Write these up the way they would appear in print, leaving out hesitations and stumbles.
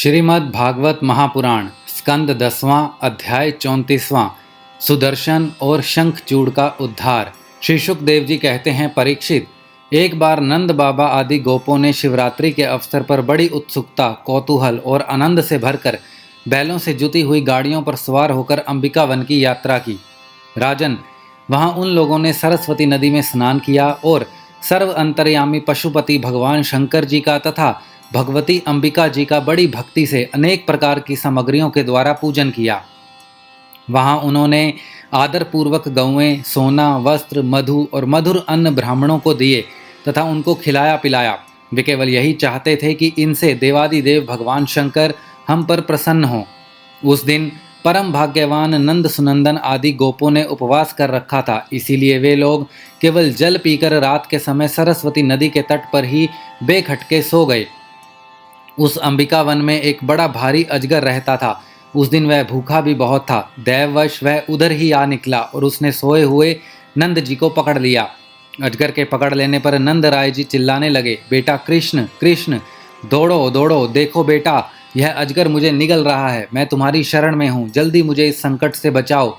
श्रीमद् भागवत महापुराण स्कंद 10वां अध्याय 34वां सुदर्शन और शंखचूड़ का उद्धार। श्री शुकदेव जी कहते हैं, परीक्षित, एक बार नंद बाबा आदि गोपों ने शिवरात्रि के अवसर पर बड़ी उत्सुकता, कौतूहल और आनंद से भरकर बैलों से जुती हुई गाड़ियों पर सवार होकर अंबिका वन की यात्रा की। राजन, वहां उन लोगों ने सरस्वती नदी में स्नान किया और सर्व अंतर्यामी पशुपति भगवान शंकर जी का तथा भगवती अंबिका जी का बड़ी भक्ति से अनेक प्रकार की सामग्रियों के द्वारा पूजन किया। वहां उन्होंने आदर पूर्वक गौएं, सोना, वस्त्र, मधु और मधुर अन्न ब्राह्मणों को दिए तथा उनको खिलाया पिलाया। वे केवल यही चाहते थे कि इनसे देवादिदेव भगवान शंकर हम पर प्रसन्न हों। उस दिन परम भाग्यवान नंद सुनंदन आदि गोपों ने उपवास कर रखा था, इसीलिए वे लोग केवल जल पीकर रात के समय सरस्वती नदी के तट पर ही बेखटके सो गए। उस अंबिका वन में एक बड़ा भारी अजगर रहता था। उस दिन वह भूखा भी बहुत था। दैववश वह उधर ही आ निकला और उसने सोए हुए नंद जी को पकड़ लिया। अजगर के पकड़ लेने पर नंद राय जी चिल्लाने लगे, बेटा कृष्ण कृष्ण, दौड़ो दौड़ो, देखो बेटा, यह अजगर मुझे निगल रहा है। मैं तुम्हारी शरण में हूँ, जल्दी मुझे इस संकट से बचाओ।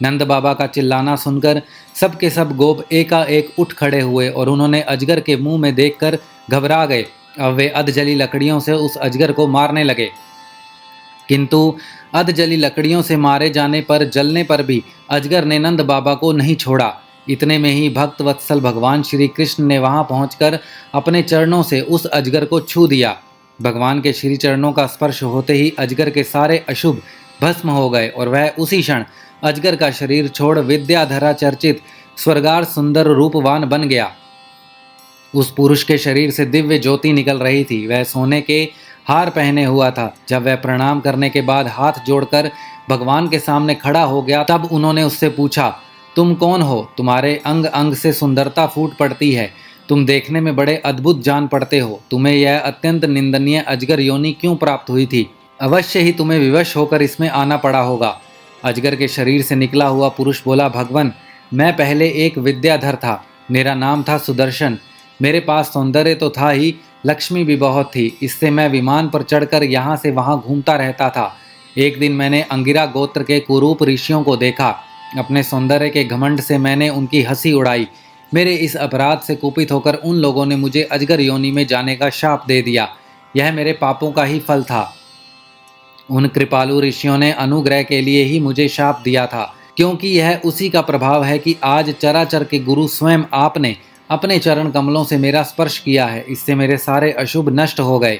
नंद बाबा का चिल्लाना सुनकर सब के सब गोप एकाएक उठ खड़े हुए और उन्होंने अजगर के मुंह में देखकर घबरा गए। अब वे अधजली लकड़ियों से उस अजगर को मारने लगे, किंतु अधजली लकड़ियों से मारे जाने पर, जलने पर भी अजगर ने नंद बाबा को नहीं छोड़ा। इतने में ही भक्त वत्सल भगवान श्री कृष्ण ने वहां पहुंचकर अपने चरणों से उस अजगर को छू दिया। भगवान के श्री चरणों का स्पर्श होते ही अजगर के सारे अशुभ भस्म हो गए और वह उसी क्षण अजगर का शरीर छोड़ विद्याधरा चर्चित स्वर्गार्थ सुंदर रूपवान बन गया। उस पुरुष के शरीर से दिव्य ज्योति निकल रही थी। वह सोने के हार पहने हुआ था। जब वह प्रणाम करने के बाद हाथ जोड़कर भगवान के सामने खड़ा हो गया, तब उन्होंने उससे पूछा, तुम कौन हो? तुम्हारे अंग अंग से सुंदरता फूट पड़ती है। तुम देखने में बड़े अद्भुत जान पड़ते हो। तुम्हें यह अत्यंत निंदनीय अजगर योनि क्यों प्राप्त हुई थी? अवश्य ही तुम्हें विवश होकर इसमें आना पड़ा होगा। अजगर के शरीर से निकला हुआ पुरुष बोला, भगवान, मैं पहले एक विद्याधर था। मेरा नाम था सुदर्शन। मेरे पास सौंदर्य तो था ही, लक्ष्मी भी बहुत थी। इससे मैं विमान पर चढ़कर यहाँ से वहाँ घूमता रहता था। एक दिन मैंने अंगिरा गोत्र के कुरूप ऋषियों को देखा। अपने सौंदर्य के घमंड से मैंने उनकी हंसी उड़ाई। मेरे इस अपराध से कुपित होकर उन लोगों ने मुझे अजगर योनि में जाने का शाप दे दिया। यह मेरे पापों का ही फल था। उन कृपालु ऋषियों ने अनुग्रह के लिए ही मुझे शाप दिया था, क्योंकि यह उसी का प्रभाव है कि आज चराचर के गुरु स्वयं आपने अपने चरण कमलों से मेरा स्पर्श किया है। इससे मेरे सारे अशुभ नष्ट हो गए।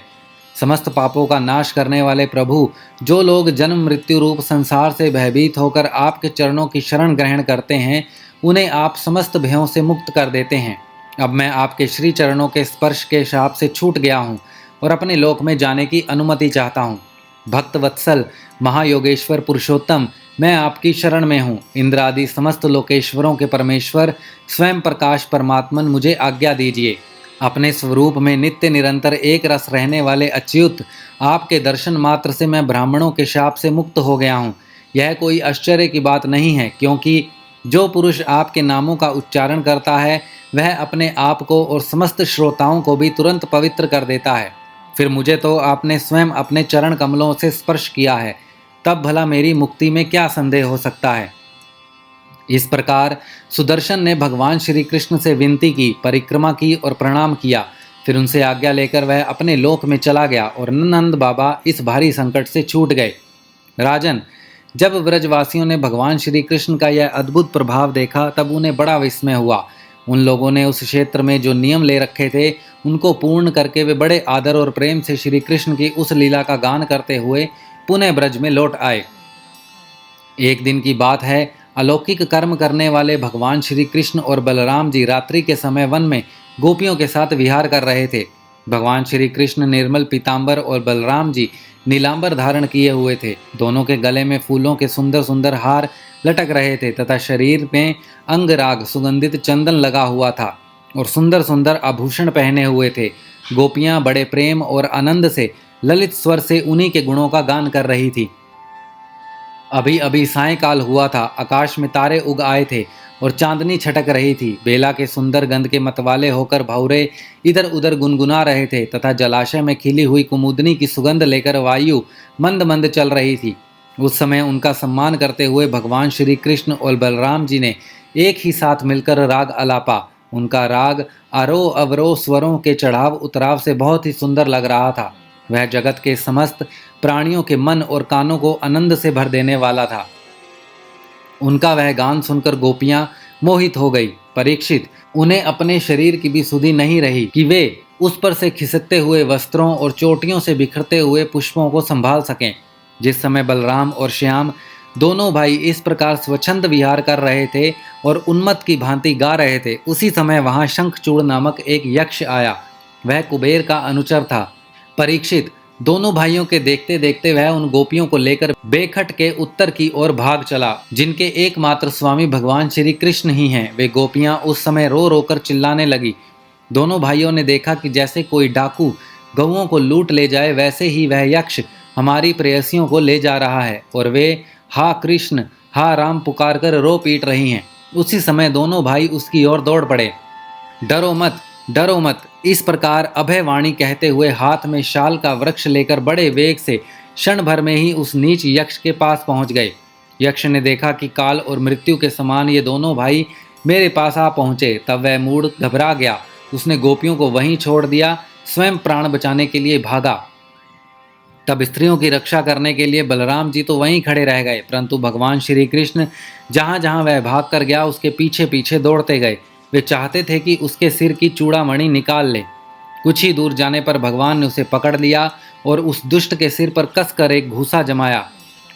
समस्त पापों का नाश करने वाले प्रभु, जो लोग जन्म मृत्यु रूप संसार से भयभीत होकर आपके चरणों की शरण ग्रहण करते हैं, उन्हें आप समस्त भयों से मुक्त कर देते हैं। अब मैं आपके श्री चरणों के स्पर्श के शाप से छूट गया हूँ और अपने लोक में जाने की अनुमति चाहता हूँ। भक्त वत्सल महायोगेश्वर पुरुषोत्तम, मैं आपकी शरण में हूँ। इंद्र आदि समस्त लोकेश्वरों के परमेश्वर स्वयं प्रकाश परमात्मन, मुझे आज्ञा दीजिए। अपने स्वरूप में नित्य निरंतर एक रस रहने वाले अच्युत, आपके दर्शन मात्र से मैं ब्राह्मणों के शाप से मुक्त हो गया हूँ। यह कोई आश्चर्य की बात नहीं है, क्योंकि जो पुरुष आपके नामों का उच्चारण करता है, वह अपने आप को और समस्त श्रोताओं को भी तुरंत पवित्र कर देता है। फिर मुझे तो आपने स्वयं अपने चरण कमलों से स्पर्श किया है, तब भला मेरी मुक्ति में क्या संदेह हो सकता है? इस प्रकार सुदर्शन ने भगवान श्री कृष्ण से विनती की, परिक्रमा की और प्रणाम किया। फिर उनसे आज्ञा लेकर वह अपने लोक में चला गया और नंद बाबा इस भारी संकट से छूट गए। राजन, जब व्रजवासियों ने भगवान श्री कृष्ण का यह अद्भुत प्रभाव देखा, तब उन्हें बड़ा विस्मय हुआ। उन लोगों ने उस क्षेत्र में जो नियम ले रखे थे, उनको पूर्ण करके वे बड़े आदर और प्रेम से श्री कृष्ण की उस लीला का गान करते हुए पुनः ब्रज में लौट आए। एक दिन की बात है, अलौकिक कर्म करने वाले भगवान श्री कृष्ण और बलराम जी रात्रि के समय वन में गोपियों के साथ विहार कर रहे थे। भगवान श्री कृष्ण निर्मल पीतांबर और बलराम जी नीलांबर धारण किए हुए थे। दोनों के गले में फूलों के सुंदर सुंदर हार लटक रहे थे तथा शरीर में अंगराग सुगंधित चंदन लगा हुआ था और सुंदर सुंदर आभूषण पहने हुए थे। गोपियां बड़े प्रेम और आनंद से ललित स्वर से उन्हीं के गुणों का गान कर रही थी। अभी अभी सायंकाल हुआ था। आकाश में तारे उग आए थे और चांदनी छटक रही थी। बेला के सुंदर गंध के मतवाले होकर भौरे इधर उधर गुनगुना रहे थे तथा जलाशय में खिली हुई कुमुदनी की सुगंध लेकर वायु मंद मंद चल रही थी। उस समय उनका सम्मान करते हुए भगवान श्री कृष्ण और बलराम जी ने एक ही साथ मिलकर राग आलापा। उनका राग आरोह अवरोह स्वरों के चढ़ाव उतराव से बहुत ही सुंदर लग रहा था। वह जगत के समस्त प्राणियों के मन और कानों को आनंद से भर देने वाला था। उनका वह गान सुनकर गोपियां मोहित हो गई। परीक्षित, उन्हें अपने शरीर की भी सुधि नहीं रही कि वे उस पर से खिसकते हुए वस्त्रों और चोटियों से बिखरते हुए पुष्पों को संभाल सकें। जिस समय बलराम और श्याम दोनों भाई इस प्रकार स्वच्छंद विहार कर रहे थे और उन्मत्त की भांति गा रहे थे, उसी समय वहां शंखचूड़ नामक एक यक्ष आया। वह कुबेर का अनुचर था। परीक्षित, दोनों भाइयों के देखते देखते वह उन गोपियों को लेकर बेखट के उत्तर की ओर भाग चला, जिनके एकमात्र स्वामी भगवान श्री कृष्ण ही हैं। वे गोपियां उस समय रो रो कर चिल्लाने लगी। दोनों भाइयों ने देखा कि जैसे कोई डाकू गऊओं को लूट ले जाए, वैसे ही वह यक्ष हमारी प्रेयसियों को ले जा रहा है और वे हा कृष्ण हा राम पुकार कर रो पीट रही हैं। उसी समय दोनों भाई उसकी ओर दौड़ पड़े। डरो मत, डरो मत, इस प्रकार अभय वाणी कहते हुए हाथ में शाल का वृक्ष लेकर बड़े वेग से क्षण भर में ही उस नीच यक्ष के पास पहुंच गए। यक्ष ने देखा कि काल और मृत्यु के समान ये दोनों भाई मेरे पास आ पहुंचे, तब वह मूढ़ घबरा गया। उसने गोपियों को वहीं छोड़ दिया, स्वयं प्राण बचाने के लिए भागा। तब स्त्रियों की रक्षा करने के लिए बलराम जी तो वहीं खड़े रह गए, परंतु भगवान श्री कृष्ण जहां जहां वह भाग कर गया उसके पीछे पीछे दौड़ते गए। वे चाहते थे कि उसके सिर की चूड़ामणि निकाल ले। कुछ ही दूर जाने पर भगवान ने उसे पकड़ लिया और उस दुष्ट के सिर पर कसकर एक घूसा जमाया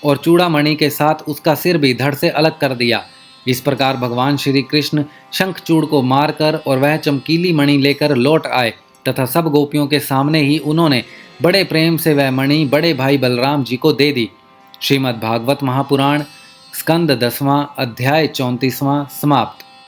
और चूड़ामणि के साथ उसका सिर भी धड़ से अलग कर दिया। इस प्रकार भगवान श्री कृष्ण शंखचूड़ को मारकर और वह चमकीली मणि लेकर लौट आए तथा सब गोपियों के सामने ही उन्होंने बड़े प्रेम से वह मणि बड़े भाई बलराम जी को दे दी। श्रीमद् भागवत महापुराण स्कंद 10वां अध्याय 34वां समाप्त।